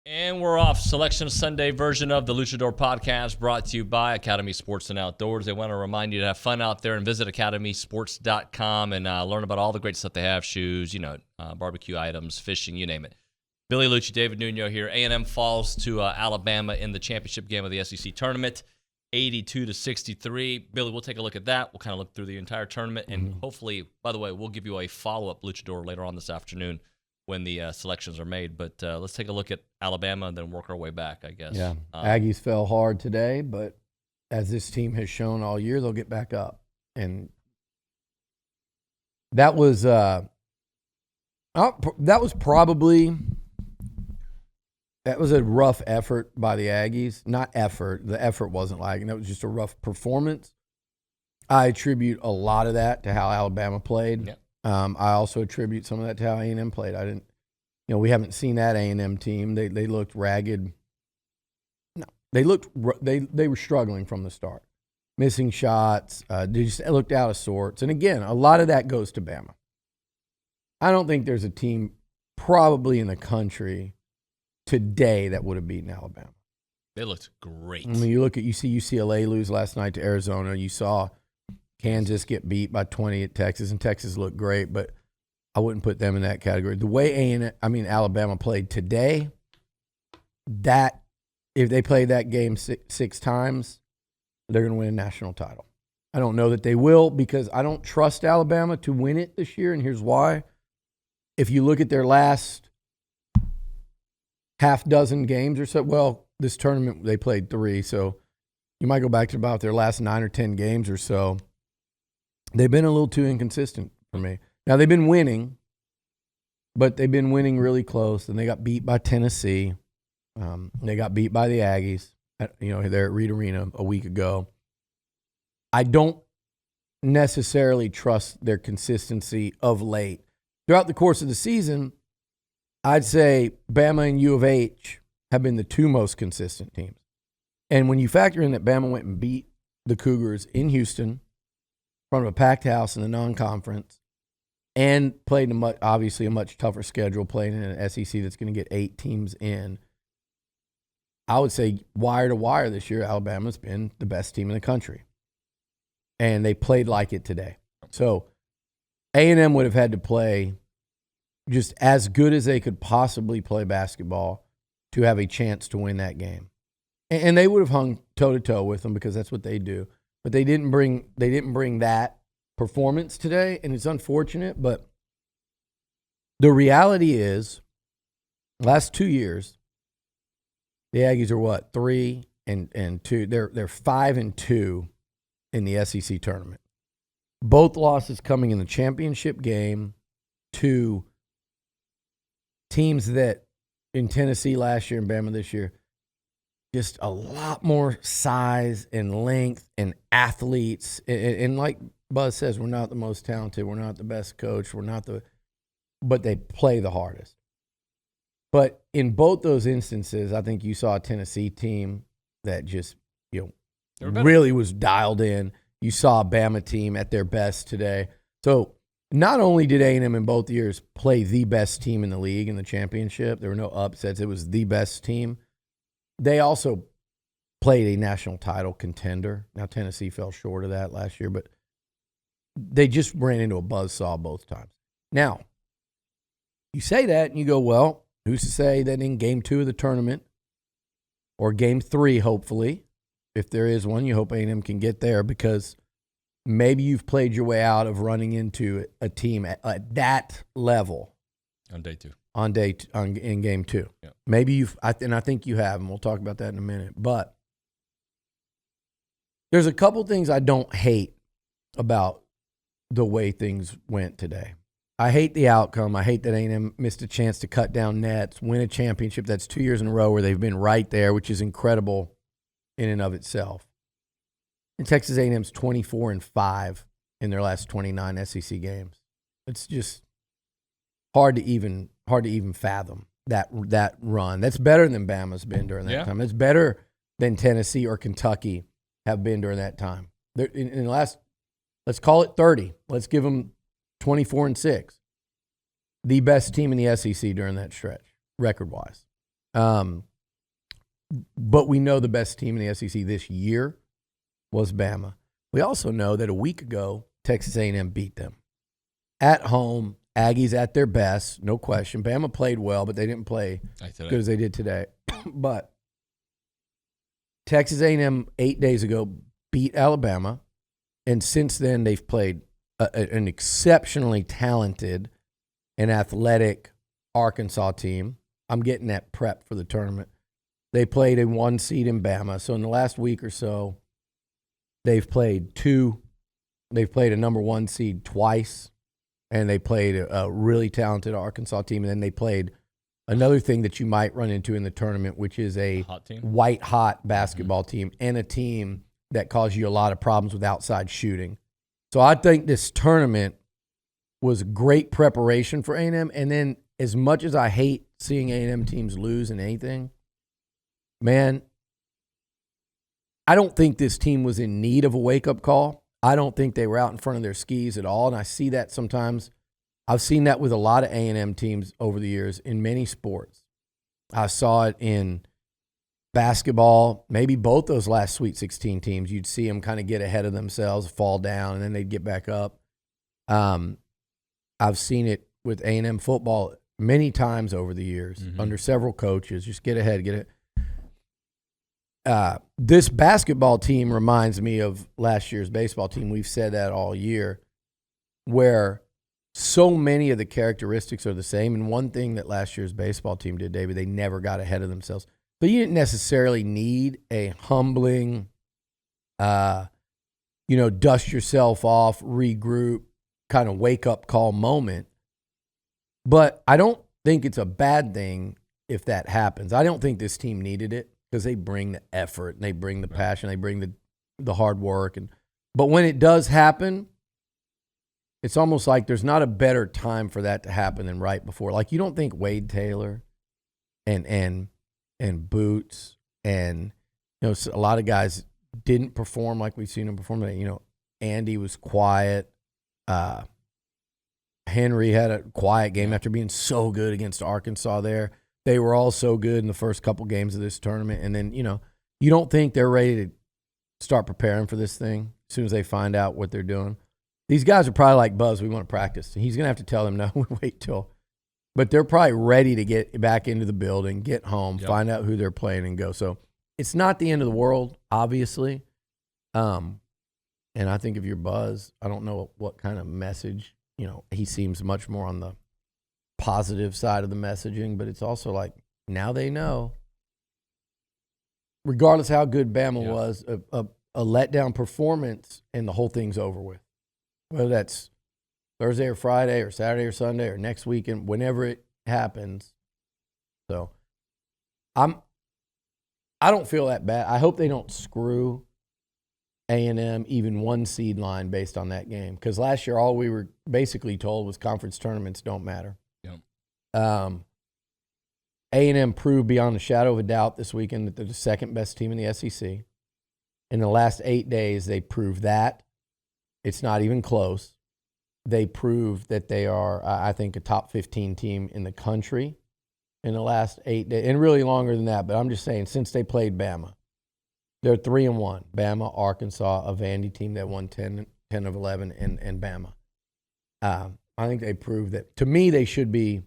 And we're off. Selection Sunday version of the Luchador Podcast brought to you by Academy Sports and Outdoors. They want to remind you to have fun out there and visit academysports.com and learn about all the great stuff they have, shoes, barbecue items, fishing, you name it. Billy Liucci David Nuño here. A&M falls to Alabama in the championship game of the SEC tournament, 82-63. Billy, we'll take a look at that. We'll kind of look through the entire tournament. And hopefully, by the way, we'll give you a follow-up Luchador later on this afternoon when the selections are made. But let's take a look at Alabama and then work our way back, I guess. Yeah, Aggies fell hard today, but as this team has shown all year, they'll get back up. And that was probably a rough effort by the Aggies. Not effort. The effort wasn't lagging. That was just a rough performance. I attribute a lot of that to how Alabama played. Yep. I also attribute some of that to how A&M played. We haven't seen that A&M team. They looked ragged. No, they were struggling from the start, missing shots. They just looked out of sorts. And again, a lot of that goes to Bama. I don't think there's a team probably in the country today that would have beaten Alabama. They looked great. I mean, you see UCLA lose last night to Arizona. You saw Kansas get beat by 20 at Texas, and Texas looked great, but I wouldn't put them in that category. The way Alabama played today, that if they play that game six times, they're going to win a national title. I don't know that they will because I don't trust Alabama to win it this year, and here's why. If you look at their last half dozen games or so, well, this tournament they played 3, so you might go back to about their last 9 or 10 games or so. They've been a little too inconsistent for me. Now, they've been winning, but they've been winning really close, and they got beat by Tennessee. They got beat by the Aggies, there at Reed Arena a week ago. I don't necessarily trust their consistency of late. Throughout the course of the season, I'd say Bama and U of H have been the 2 most consistent teams. And when you factor in that Bama went and beat the Cougars in Houston in front of a packed house in the non-conference and played obviously a much tougher schedule, playing in an SEC that's going to get 8 teams in, I would say wire to wire this year, Alabama's been the best team in the country. And they played like it today. So A&M would have had to play just as good as they could possibly play basketball to have a chance to win that game. And they would have hung toe-to-toe with them because that's what they do. But they didn't bring that performance today, and it's unfortunate. But the reality is, last 2 years, the Aggies are what, 3-2? They're 5-2 in the SEC tournament. Both losses coming in the championship game to teams that in Tennessee last year and Bama this year, just a lot more size and length and athletes. And like Buzz says, we're not the most talented. We're not the best coach. But they play the hardest. But in both those instances, I think you saw a Tennessee team that just, really was dialed in. You saw a Bama team at their best today. So not only did A&M in both years play the best team in the league in the championship, there were no upsets. It was the best team. They also played a national title contender. Now, Tennessee fell short of that last year, but they just ran into a buzzsaw both times. Now, you say that and you go, well, who's to say that in game 2 of the tournament or game 3, hopefully, if there is one, you hope A&M can get there because maybe you've played your way out of running into a team at that level. On day 2. In game 2. Yeah. Maybe I think you have, and we'll talk about that in a minute. But there's a couple things I don't hate about the way things went today. I hate the outcome. I hate that A&M missed a chance to cut down nets, win a championship. That's 2 years in a row where they've been right there, which is incredible in and of itself. And Texas A&M's 24-5 in their last 29 SEC games. It's just hard to even fathom that run. That's better than Bama's been during that time. It's better than Tennessee or Kentucky have been during that time. In the last, let's call it 30. Let's give them 24-6. The best team in the SEC during that stretch, record-wise. But we know the best team in the SEC this year was Bama. We also know that a week ago, Texas A&M beat them. At home, Aggies at their best, no question. Bama played well, but they didn't play as good as they did today. But Texas A&M 8 days ago beat Alabama, and since then they've played an exceptionally talented and athletic Arkansas team. I'm getting that prep for the tournament. They played a 1 seed in Bama. So in the last week or so, they've played a number 1 seed twice, and they played a really talented Arkansas team. And then they played another thing that you might run into in the tournament, which is a white-hot basketball team and a team that caused you a lot of problems with outside shooting. So I think this tournament was great preparation for A&M. And then as much as I hate seeing A&M teams lose in anything, man, I don't think this team was in need of a wake-up call. I don't think they were out in front of their skis at all, and I see that sometimes. I've seen that with a lot of A&M teams over the years in many sports. I saw it in basketball, maybe both those last Sweet 16 teams. You'd see them kind of get ahead of themselves, fall down, and then they'd get back up. I've seen it with A&M football many times over the years under several coaches. Just get ahead, get it. This basketball team reminds me of last year's baseball team. We've said that all year, where so many of the characteristics are the same. And one thing that last year's baseball team did, David, they never got ahead of themselves. But you didn't necessarily need a humbling, dust yourself off, regroup, kind of wake-up call moment. But I don't think it's a bad thing if that happens. I don't think this team needed it, because they bring the effort and they bring the passion, they bring the hard work. But when it does happen, it's almost like there's not a better time for that to happen than right before. Like, you don't think Wade Taylor and Boots and a lot of guys didn't perform like we've seen them perform. Andy was quiet. Henry had a quiet game after being so good against Arkansas there. They were all so good in the first couple games of this tournament. And then, you don't think they're ready to start preparing for this thing as soon as they find out what they're doing. These guys are probably like, Buzz, we want to practice. He's going to have to tell them, no, wait till. But they're probably ready to get back into the building, get home, find out who they're playing, and go. So it's not the end of the world, obviously. And I think if you're Buzz, I don't know what kind of message, he seems much more on the positive side of the messaging, but it's also like, now they know, regardless how good Bama was, a letdown performance and the whole thing's over with. Whether that's Thursday or Friday or Saturday or Sunday or next weekend, whenever it happens. So I don't feel that bad. I hope they don't screw A&M even 1 seed line based on that game, because last year all we were basically told was conference tournaments don't matter. A&M proved beyond a shadow of a doubt this weekend that they're the second best team in the SEC. In the last 8 days, they proved that. It's not even close. They proved that they are, I think, a top 15 team in the country in the last 8 days, and really longer than that. But I'm just saying, since they played Bama, they're 3-1. Bama, Arkansas, a Vandy team that won 10 of 11, and Bama. I think they proved that. To me, they should be.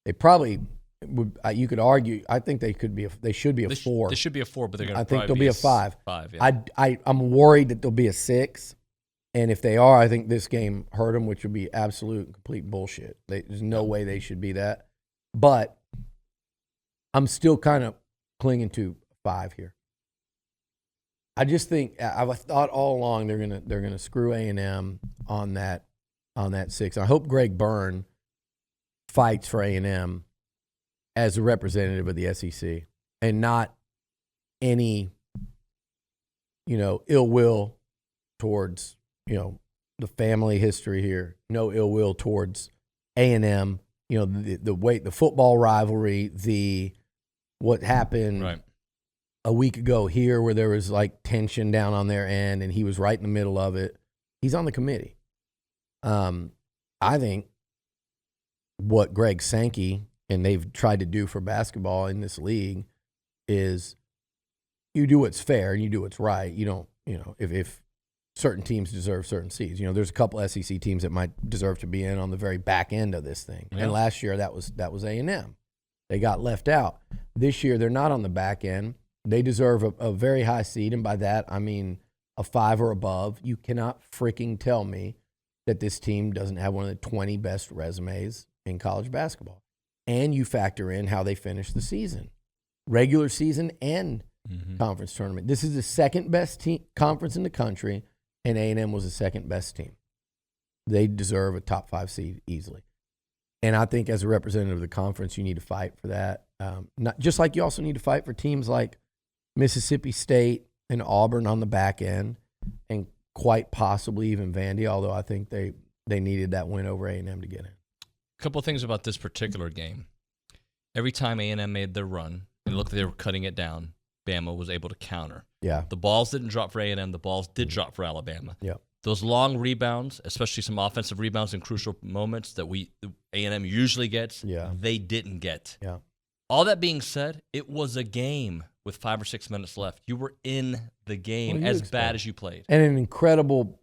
They probably would. You could argue. I think they should be a 4. They should be a 4, but they're going to. I think they'll be a 5. 5. Yeah. I'm worried that they'll be a 6, and if they are, I think this game hurt them, which would be absolute and complete bullshit. There's no way they should be that. But I'm still kind of clinging to 5 here. I just think I've thought all along they're gonna screw A&M on that 6. I hope Greg Byrne fights for A&M as a representative of the SEC and not any, ill will towards, the family history here. No ill will towards A&M. The football rivalry, what happened a week ago here where there was like tension down on their end and he was right in the middle of it. He's on the committee. I think what Greg Sankey and they've tried to do for basketball in this league, is you do what's fair and you do what's right. You don't, if certain teams deserve certain seeds. There's a couple SEC teams that might deserve to be in on the very back end of this thing. Yeah. And last year that was A&M. They got left out. This year they're not on the back end. They deserve a very high seed, and by that I mean a 5 or above. You cannot freaking tell me that this team doesn't have one of the 20 best resumes in college basketball. And you factor in how they finish the season, regular season and conference tournament. This is the second best conference in the country, and A&M was the second best team. They deserve a top 5 seed easily. And I think as a representative of the conference, you need to fight for that. Not just like you also need to fight for teams like Mississippi State and Auburn on the back end, and quite possibly even Vandy, although I think they needed that win over A&M to get in. A couple of things about this particular game. Every time A&M made their run, and it looked like they were cutting it down, Bama was able to counter. Yeah. The balls didn't drop for A&M. The balls did drop for Alabama. Yeah. Those long rebounds, especially some offensive rebounds in crucial moments that A&M usually gets, they didn't get. Yeah. All that being said, it was a game with 5 or 6 minutes left. You were in the game as bad as you played. And an incredible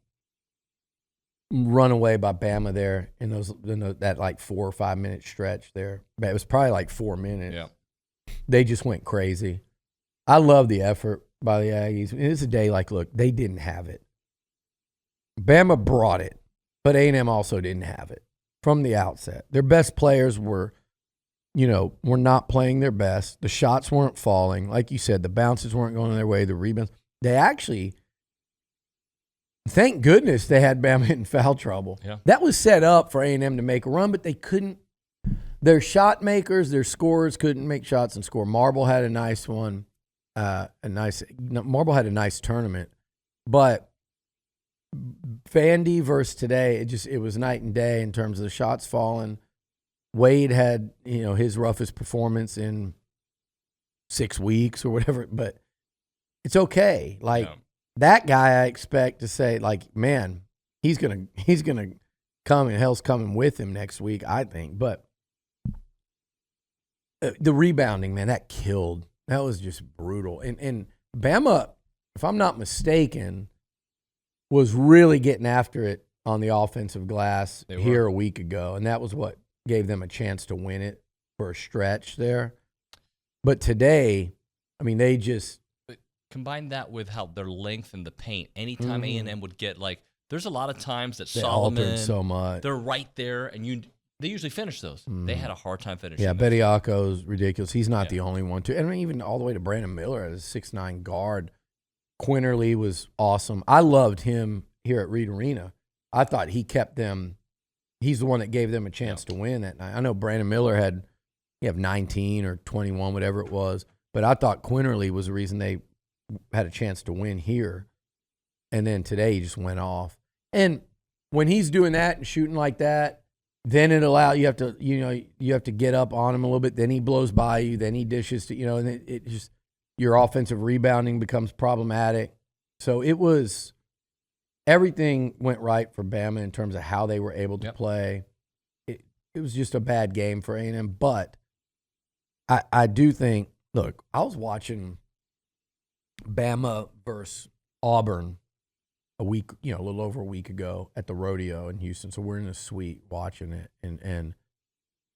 runaway by Bama there in that like 4 or 5 minute stretch there. It was probably like 4 minutes. Yeah. They just went crazy. I love the effort by the Aggies. It's a day like, look, they didn't have it. Bama brought it, but A&M also didn't have it from the outset. Their best players were not playing their best. The shots weren't falling. Like you said, the bounces weren't going their way, the rebounds. They actually, thank goodness they had Bama in foul trouble. Yeah. That was set up for A&M to make a run, but they couldn't. Their shot makers, their scorers couldn't make shots and score. Marble had a nice one. Marble had a nice tournament, but Vandy versus today, it was night and day in terms of the shots falling. Wade had, his roughest performance in 6 weeks or whatever, but it's okay. That guy, I expect to say, man, he's gonna come and hell's coming with him next week, I think. But the rebounding, man, that killed. That was just brutal. And Bama, if I'm not mistaken, was really getting after it on the offensive glass here a week ago, and that was what gave them a chance to win it for a stretch there. But today, I mean, they just combine that with how their length in the paint. Anytime A&M would get there's a lot of times that they Solomon altered so much. They're right there, and they usually finish those. They had a hard time finishing. Yeah, Bediako's ridiculous. He's not the only one too. I mean, even all the way to Brandon Miller as a 6'9" guard. Quinterly was awesome. I loved him here at Reed Arena. I thought he kept them. He's the one that gave them a chance to win that night. I know Brandon Miller had 19 or 21, whatever it was, but I thought Quinterly was the reason they had a chance to win here. And then today he just went off. And when he's doing that and shooting like that, then you have to get up on him a little bit. Then he blows by you. Then he dishes to and it just your offensive rebounding becomes problematic. So everything went right for Bama in terms of how they were able to play. It was just a bad game for A&M, but I do think, look, I was watching Bama versus Auburn a little over a week ago at the rodeo in Houston. So we're in the suite watching it, and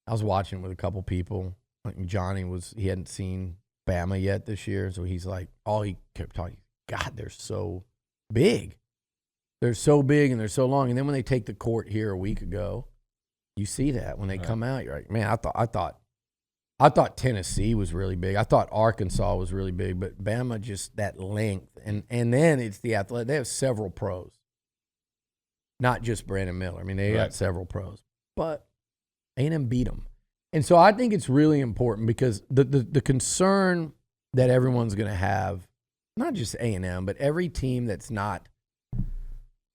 I was watching it with a couple people. Like Johnny he hadn't seen Bama yet this year, so he's like, all he kept talking, God, they're so big. They're so big and they're so long. And then when they take the court here a week ago, you see that when they come out, you're like, man, I thought Tennessee was really big. I thought Arkansas was really big, but Bama just that length. And then it's the athletic. They have several pros, not just Brandon Miller. I mean, they got several pros, but A&M beat them. And so I think it's really important because the concern that everyone's going to have, not just A&M, but every team that's not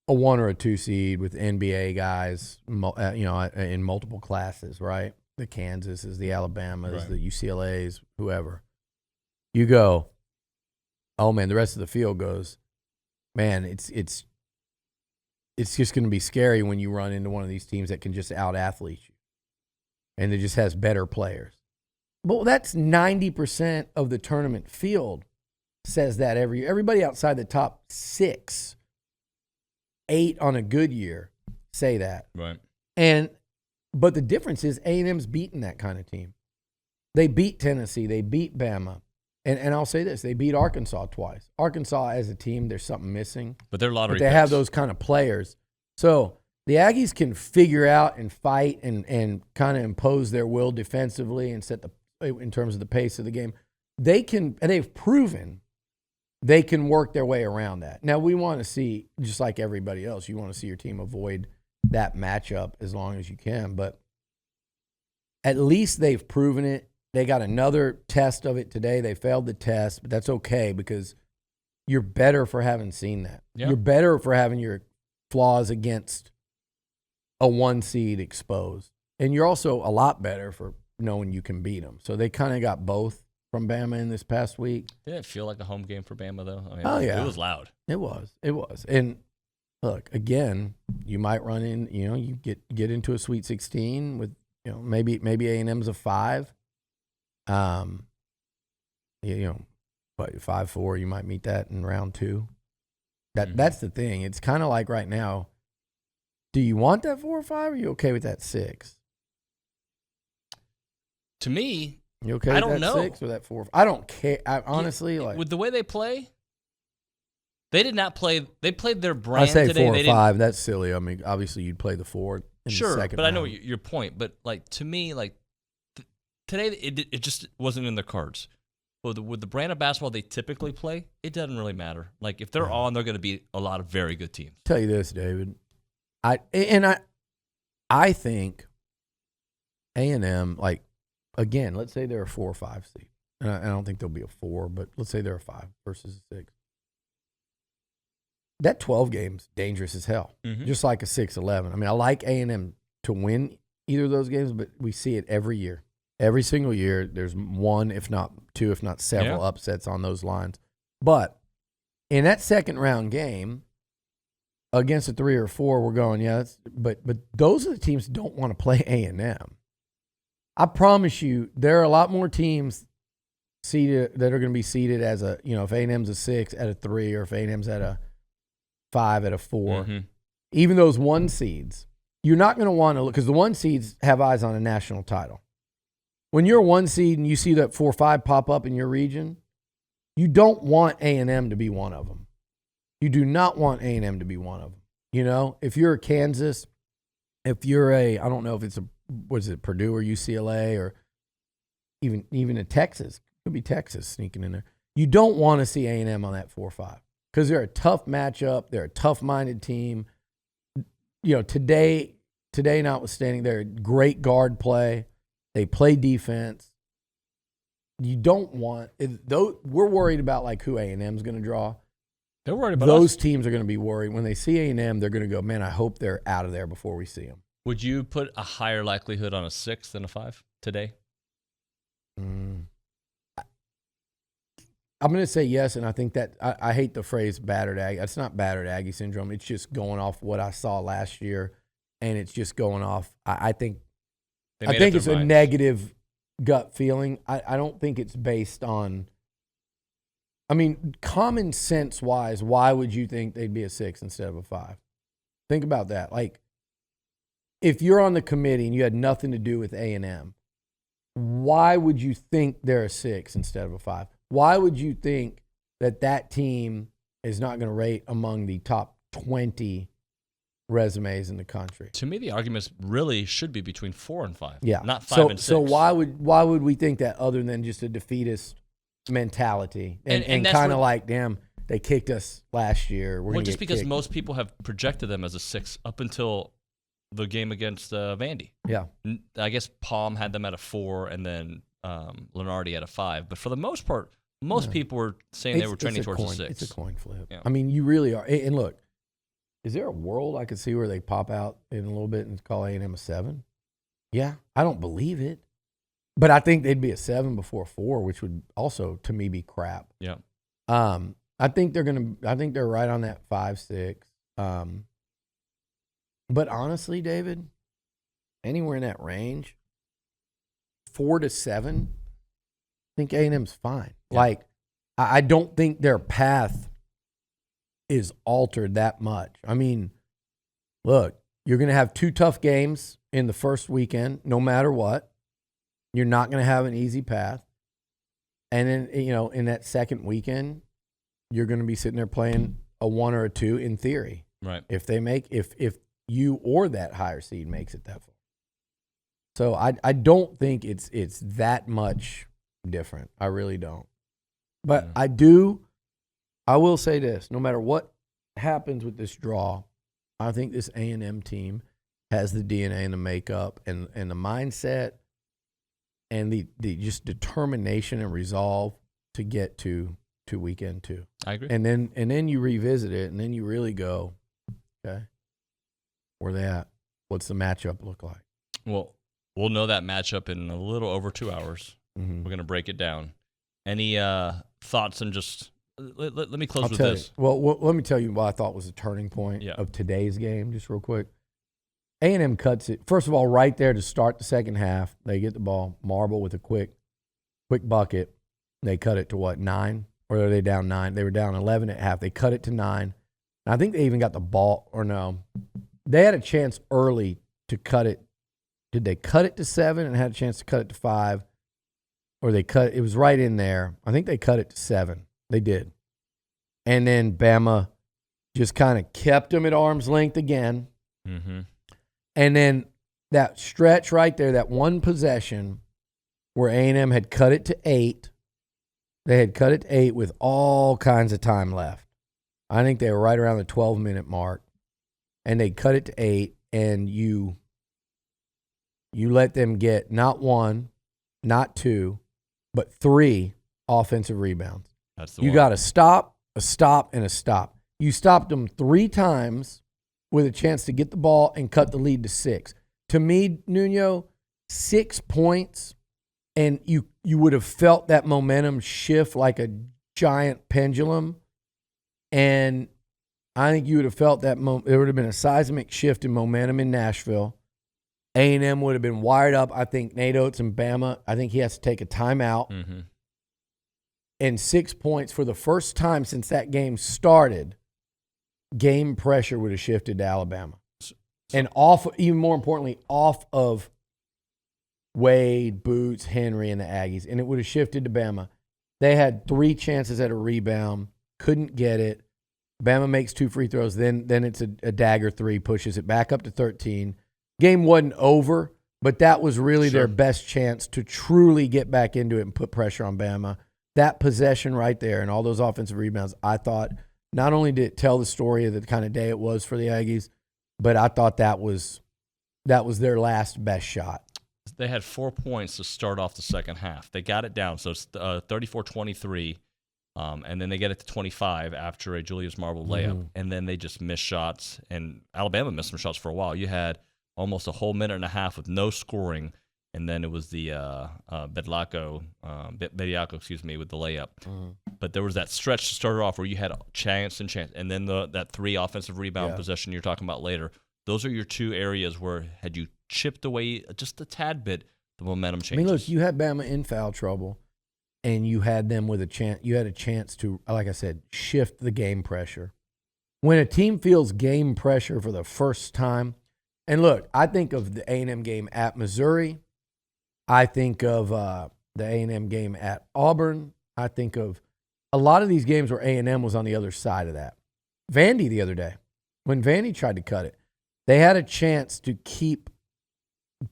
a 1 or a 2 seed with NBA guys, in multiple classes, right? The Kansases, the Alabamas, the UCLAs, whoever. You go, oh man, the rest of the field goes, man, it's just going to be scary when you run into one of these teams that can just out-athlete you. and it just has better players. But that's 90% of the tournament field says that every year. Everybody outside the top 6, 8 on a good year say that. Right. But the difference is A&M's beaten that kind of team. They beat Tennessee. They beat Bama. And I'll say this, they beat Arkansas twice. Arkansas as a team, there's something missing. But they're lottery But they have those kind of players. So the Aggies can figure out and fight and kind of impose their will defensively and set in terms of the pace of the game. They can, and they've proven they can work their way around that. Now, we want to see, just like everybody else, you want to see your team avoid that matchup as long as you can. But at least they've proven it. They got another test of it today. They failed the test, but that's okay because you're better for having seen that. Yeah. You're better for having your flaws against a 1 seed exposed. And you're also a lot better for knowing you can beat them. So they kind of got both from Bama in this past week. Didn't it feel like a home game for Bama, though? I mean, Oh, yeah. It was loud. It was. And look, again, you might run in, you get into a Sweet 16 with, maybe A&M's a 5. But 5-4, you might meet that in round 2. That's the thing. It's kind of like right now. Do you want that 4 or 5? Or are you okay with that 6? To me, You okay I with don't that know. 6 or that 4? I don't care. Honestly, with the way they play, they did not play. They played their I brand say today. 4 or 5. That's silly. I mean, obviously, you'd play the 4 in the second but I know round. your point. But to me, today it just wasn't in their cards. With the brand of basketball they typically play, it doesn't really matter. If they're on, they're going to beat a lot of very good teams. Tell you this, David. I think A&M, again, let's say they're a 4 or 5 seed. And I don't think they'll be a 4, but let's say they're a 5 versus a 6. That 12 game's dangerous as hell, just like a 6-11. I mean, I like A&M to win either of those games, but we see it every year. Every single year, there's 1, if not 2, if not several upsets on those lines. But in that second round game against a 3 or 4, we're going, but those are the teams that don't want to play A&M. I promise you, there are a lot more teams seated that are going to be seated as a, if A&M's a 6 at a 3 or if A&M's at a 5 at a 4. Even those 1 seeds, you're not going to want to look because the 1 seeds have eyes on a national title. When you're a 1 seed and you see that 4-5 pop up in your region, you don't want A&M to be one of them. You do not want A&M to be one of them. If you're a Kansas, if you're I don't know if it's Purdue or UCLA or even a Texas, could be Texas sneaking in there. You don't want to see A&M on that 4-5 because they're a tough matchup. They're a tough-minded team. Today notwithstanding, they're a great guard play. They play defense. You don't want though. We're worried about who A&M's going to draw. They're worried about those us. teams are going to be worried when they see A&M. They're going to go, man. I hope they're out of there before we see them. Would you put a higher likelihood on a 6 than a 5 today? I'm going to say yes, and I think that I hate the phrase battered Aggie. It's not battered Aggie syndrome. It's just going off what I saw last year, and it's just going off. I think it's a negative gut feeling. I don't think it's based on – I mean, common sense-wise, why would you think they'd be a 6 instead of a 5? Think about that. If you're on the committee and you had nothing to do with A&M, why would you think they're a 6 instead of a 5? Why would you think that team is not going to rate among the top 20 resumes in the country? To me, the arguments really should be between 4 and 5. Yeah, not 5 and 6. So why would we think that other than just a defeatist mentality and kind of damn, they kicked us last year. We're just because kicked. most people have projected them as a 6 up until the game against Vandy. Yeah, I guess Palm had them at a 4 and then Lenardi at a 5. But for the most part, people were saying they were trending towards a 6. It's a coin flip. Yeah. I mean, you really are. And look, is there a world I could see where they pop out in a little bit and call A&M a 7? Yeah, I don't believe it. But I think they'd be a 7 before 4, which would also, to me, be crap. Yeah. I think they're right on that 5-6. But honestly, David, anywhere in that range, 4-7, I think A&M's fine. Yeah. Like, I don't think their path is altered that much. I mean, look, you're going to have 2 tough games in the first weekend, no matter what. You're not going to have an easy path. And then, in that second weekend, you're going to be sitting there playing a 1 or a 2 in theory. Right. If you or that higher seed makes it that far. So I don't think it's that much different. I really don't. But I will say this, no matter what happens with this draw, I think this A&M team has the DNA and the makeup and the mindset and the just determination and resolve to get to weekend 2. I agree. And then you revisit it, and then you really go, okay, where they at? What's the matchup look like? Well, we'll know that matchup in a little over 2 hours. Mm-hmm. We're going to break it down. Any thoughts on just let me close with tell this. You, well, let me tell you what I thought was a turning point of today's game, just real quick. A&M cuts it. First of all, right there to start the second half, they get the ball. Marble with a quick bucket. They cut it to what, 9? Or are they down 9? They were down 11 at half. They cut it to 9. And I think they even got the ball, or no. They had a chance early to cut it. Did they cut it to 7 and had a chance to cut it to 5? Or it was right in there. I think they cut it to 7. They did. And then Bama just kind of kept them at arm's length again. Mm-hmm. And then that stretch right there, that one possession where A&M had cut it to 8. They had cut it to 8 with all kinds of time left. I think they were right around the 12-minute mark. And they cut it to 8, and you let them get not 1, not 2, but 3 offensive rebounds. That's the You one. got a stop, and a stop. You stopped them 3 times with a chance to get the ball and cut the lead to 6. To me, Nuño, 6 points, and you would have felt that momentum shift like a giant pendulum. And I think you would have felt that there would have been a seismic shift in momentum in Nashville. A&M would have been wired up. I think Nate Oates and Bama, I think he has to take a timeout. Mm-hmm. And 6 points for the first time since that game started, game pressure would have shifted to Alabama. And even more importantly, off of Wade, Boots, Henry, and the Aggies. And it would have shifted to Bama. They had 3 chances at a rebound, couldn't get it. Bama makes 2 free throws. Then it's a dagger 3, pushes it back up to 13. Game wasn't over, but that was really their best chance to truly get back into it and put pressure on Bama. That possession right there and all those offensive rebounds, I thought not only did it tell the story of the kind of day it was for the Aggies, but I thought that was their last best shot. They had 4 points to start off the second half. They got it down, so it's 34-23, and then they get it to 25 after a Julius Marble layup, and then they just missed shots, and Alabama missed some shots for a while. You had almost a whole minute and a half with no scoring, and then it was the Bediako, with the layup. But there was that stretch to start off where you had chance, and then that 3 offensive rebound possession you're talking about later. Those are your 2 areas where had you chipped away just a tad bit, the momentum changes. I mean, look, you had Bama in foul trouble, and you had them with a chance. You had a chance to, like I said, shift the game pressure. When a team feels game pressure for the first time, and look, I think of the A&M game at Missouri. I think of the A&M game at Auburn. I think of a lot of these games where A&M was on the other side of that. Vandy the other day, when Vandy tried to cut it, they had a chance to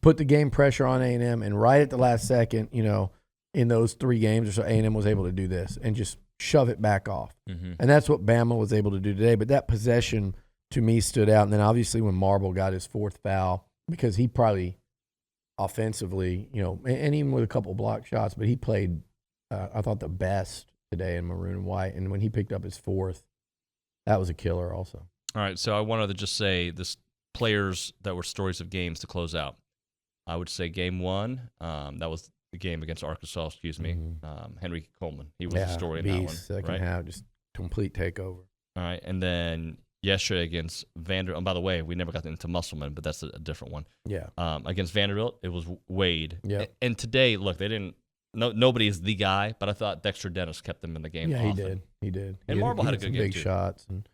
put the game pressure on A&M, and right at the last second, in those 3 games or so, A&M was able to do this and just shove it back off. Mm-hmm. And that's what Bama was able to do today. But that possession, to me, stood out. And then obviously when Marble got his 4th foul, because he probably offensively, and even with a couple block shots, but he played, I thought, the best today in maroon and white. And when he picked up his 4th, that was a killer also. All right, so I wanted to just say this players that were stories of games to close out. I would say game 1, that was the game against Arkansas, Henry Coleman. He was a story in that one. Second half, just complete takeover. All right, and then yesterday against Vanderbilt. And by the way, we never got into Musselman, but that's a different one. Yeah. Against Vanderbilt, it was Wade. Yeah. And today, look, they didn't. Nobody is the guy, but I thought Dexter Dennis kept them in the game. Yeah, often. He did. And Marble had a good some game big too. shots. And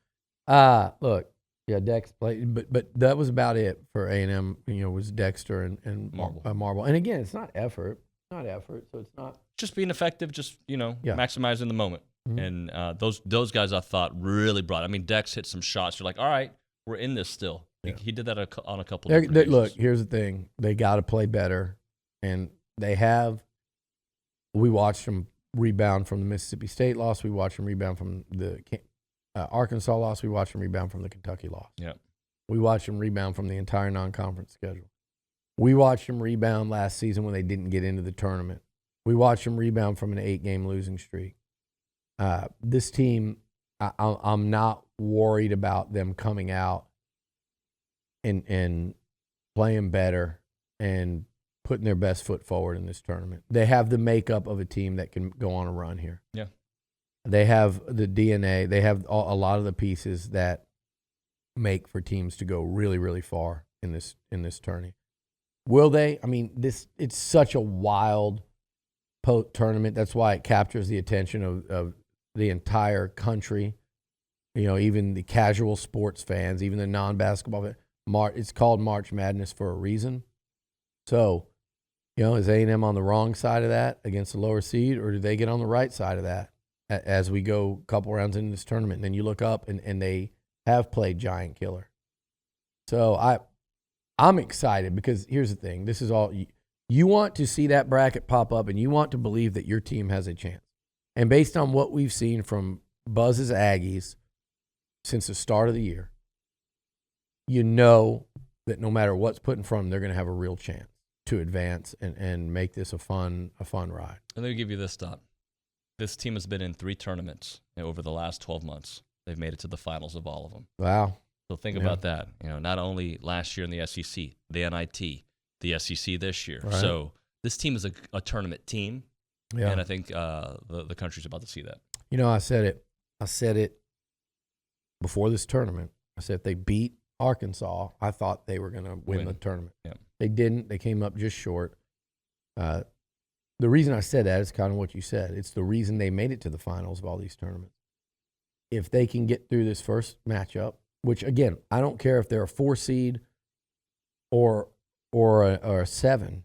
look, yeah, Dex played, but that was about it for A&M. Was Dexter and Marble. And again, it's not effort. So it's not just being effective. Just maximizing the moment. Mm-hmm. And those guys I thought really brought. I mean, Dex hit some shots. You're like, all right, we're in this still. Yeah. He did that on a couple of different occasions. Look, here's the thing: they got to play better, and they have. We watched them rebound from the Mississippi State loss. We watched them rebound from the Arkansas loss. We watched them rebound from the Kentucky loss. Yeah. We watched them rebound from the entire non-conference schedule. We watched them rebound last season when they didn't get into the tournament. We watched them rebound from an 8-game losing streak. This team, I'm not worried about them coming out and playing better and putting their best foot forward in this tournament. They have the makeup of a team that can go on a run here. Yeah. They have the DNA. They have a lot of the pieces that make for teams to go really, really far in this tourney. Will they? I mean, it's such a wild tournament. That's why it captures the attention of the entire country. Even the casual sports fans, even the non-basketball fans. It's called March Madness for a reason. So, is A&M on the wrong side of that against the lower seed, or do they get on the right side of that as we go a couple rounds into this tournament? And then you look up, and they have played giant killer. So I'm excited because here's the thing. This is all you want to see that bracket pop up, and you want to believe that your team has a chance. And based on what we've seen from Buzz's Aggies since the start of the year, that no matter what's put in front of them, they're going to have a real chance to advance and make this a fun ride. And let me give you this thought. This team has been in 3 tournaments over the last 12 months. They've made it to the finals of all of them. Wow. So think about that. Not only last year in the SEC, the NIT, the SEC this year. Right. So this team is a tournament team, and I think the country's about to see that. I said it before this tournament. I said if they beat Arkansas, I thought they were going to win the tournament. Yeah. They didn't. They came up just short. The reason I said that is kind of what you said. It's the reason they made it to the finals of all these tournaments. If they can get through this first matchup, which, again, I don't care if they're a 4 seed or a 7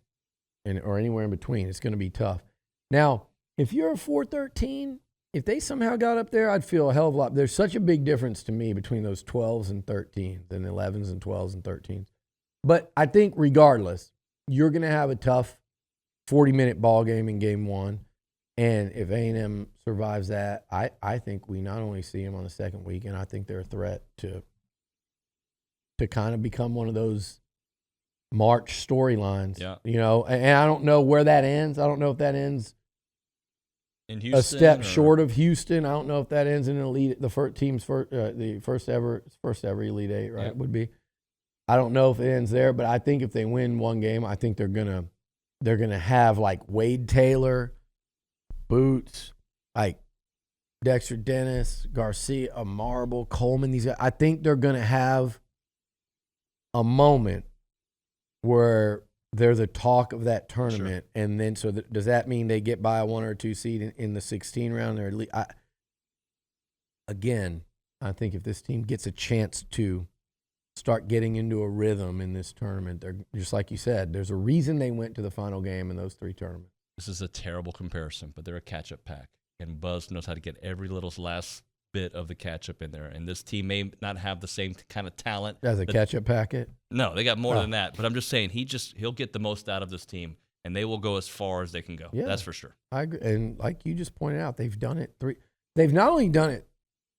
or anywhere in between. It's going to be tough. Now, if you're a 4-13, if they somehow got up there, I'd feel a hell of a lot. There's such a big difference to me between those 12s and 13s and 11s and 12s and 13s. But I think regardless, you're going to have a tough 40-minute ball game in game 1. And if A&M survives that, I think we not only see them on the second weekend, I think they're a threat to kind of become one of those March storylines. Yeah. And I don't know where that ends. I don't know if that ends in Houston, a step short of Houston. I don't know if that ends in an elite, the first ever Elite Eight, right? Yep. Would be. I don't know if it ends there, but I think if they win one game, I think they're gonna have like Wade Taylor, Boots, like Dexter Dennis, Garcia, Marble, Coleman. These guys, I think they're gonna have a moment where they're the talk of that tournament. Sure. And then, does that mean they get by a 1 or 2 seed in the 16 round? I think if this team gets a chance to start getting into a rhythm in this tournament, they're just like you said, there's a reason they went to the final game in those 3 tournaments. This is a terrible comparison, but they're a catch-up pack. And Buzz knows how to get every little last bit of the catch-up in there. And this team may not have the same kind of talent. As a catch-up packet? No, they got more than that. But I'm just saying, he'll get the most out of this team, and they will go as far as they can go. Yeah, that's for sure. I agree. And like you just pointed out, they've done it 3. They've not only done it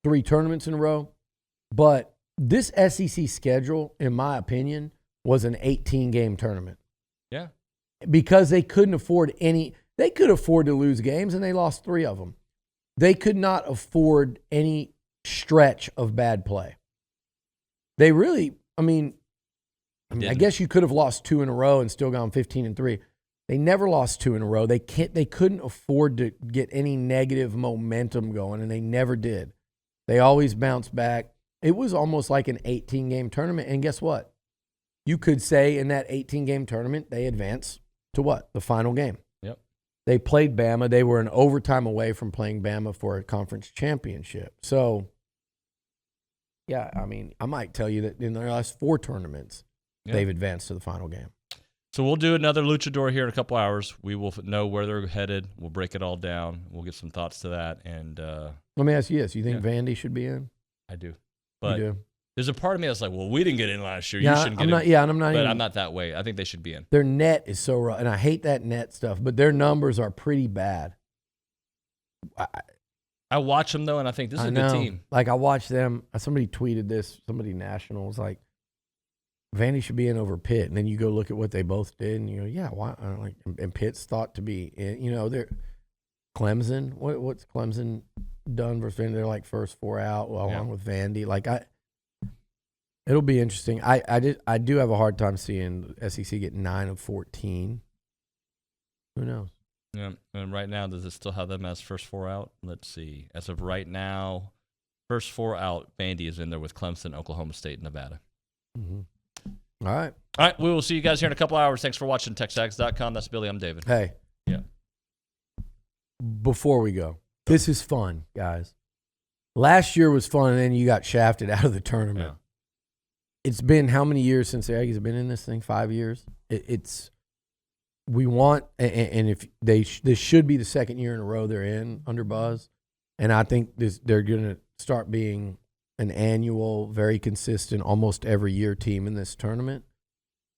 3 tournaments in a row, but this SEC schedule, in my opinion, was an 18-game tournament. Yeah. Because they couldn't afford any. They could afford to lose games, and they lost 3 of them. They could not afford any stretch of bad play. They really, I guess you could have lost 2 in a row and still gone 15-3. They never lost 2 in a row. They couldn't afford to get any negative momentum going, and they never did. They always bounced back. It was almost like an 18-game tournament. And guess what? You could say in that 18-game tournament, they advanced to what? The final game. Yep. They played Bama. They were an overtime away from playing Bama for a conference championship. So, yeah, I mean, I might tell you that in their last 4 tournaments, they've advanced to the final game. So we'll do another Luchador here in a couple hours. We will know where they're headed. We'll break it all down. We'll get some thoughts to that. And let me ask you this. You think Vandy should be in? I do. But you do? There's a part of me that's like, well, we didn't get in last year. Yeah, You shouldn't get in. Yeah, and I'm not but even. I'm not that way. I think they should be in. Their net is so rough, and I hate that net stuff, but their numbers are pretty bad. I watch them, though, and I think this is a good team. Like, I watch them. Somebody tweeted this. Somebody national was like, Vandy should be in over Pitt. And then you go look at what they both did, and you go, yeah, why? Like, and Pitt's thought to be in. You know, they're Clemson. What's Clemson done versus Vandy? They're like first 4 out, along with Vandy. Like, it'll be interesting. I do have a hard time seeing SEC get 9 of 14. Who knows? Yeah, and right now, does it still have them as first 4 out? Let's see. As of right now, first 4 out, Vandy is in there with Clemson, Oklahoma State, and Nevada. Mm-hmm. All right. All right, we will see you guys here in a couple hours. Thanks for watching TexAgs.com. That's Billy. I'm David. Hey. Yeah. Before we go, this is fun, guys. Last year was fun, and then you got shafted out of the tournament. Yeah. It's been how many years since the Aggies have been in this thing? 5 years? We want, and if this should be the second year in a row they're in under Buzz, and I think they're going to start being an annual, very consistent, almost every year team in this tournament.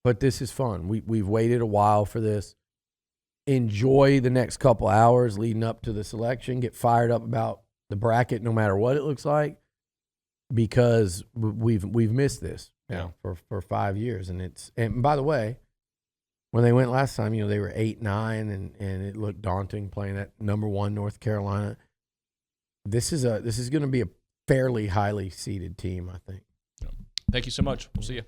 But this is fun. We've waited a while for this. Enjoy the next couple hours leading up to the selection. Get fired up about the bracket, no matter what it looks like, because we've missed this now for 5 years, and by the way, when they went last time, they were 8-9, and it looked daunting playing at number 1 North Carolina. This is going to be a fairly highly seeded team, I think. Thank you so much. We'll see you.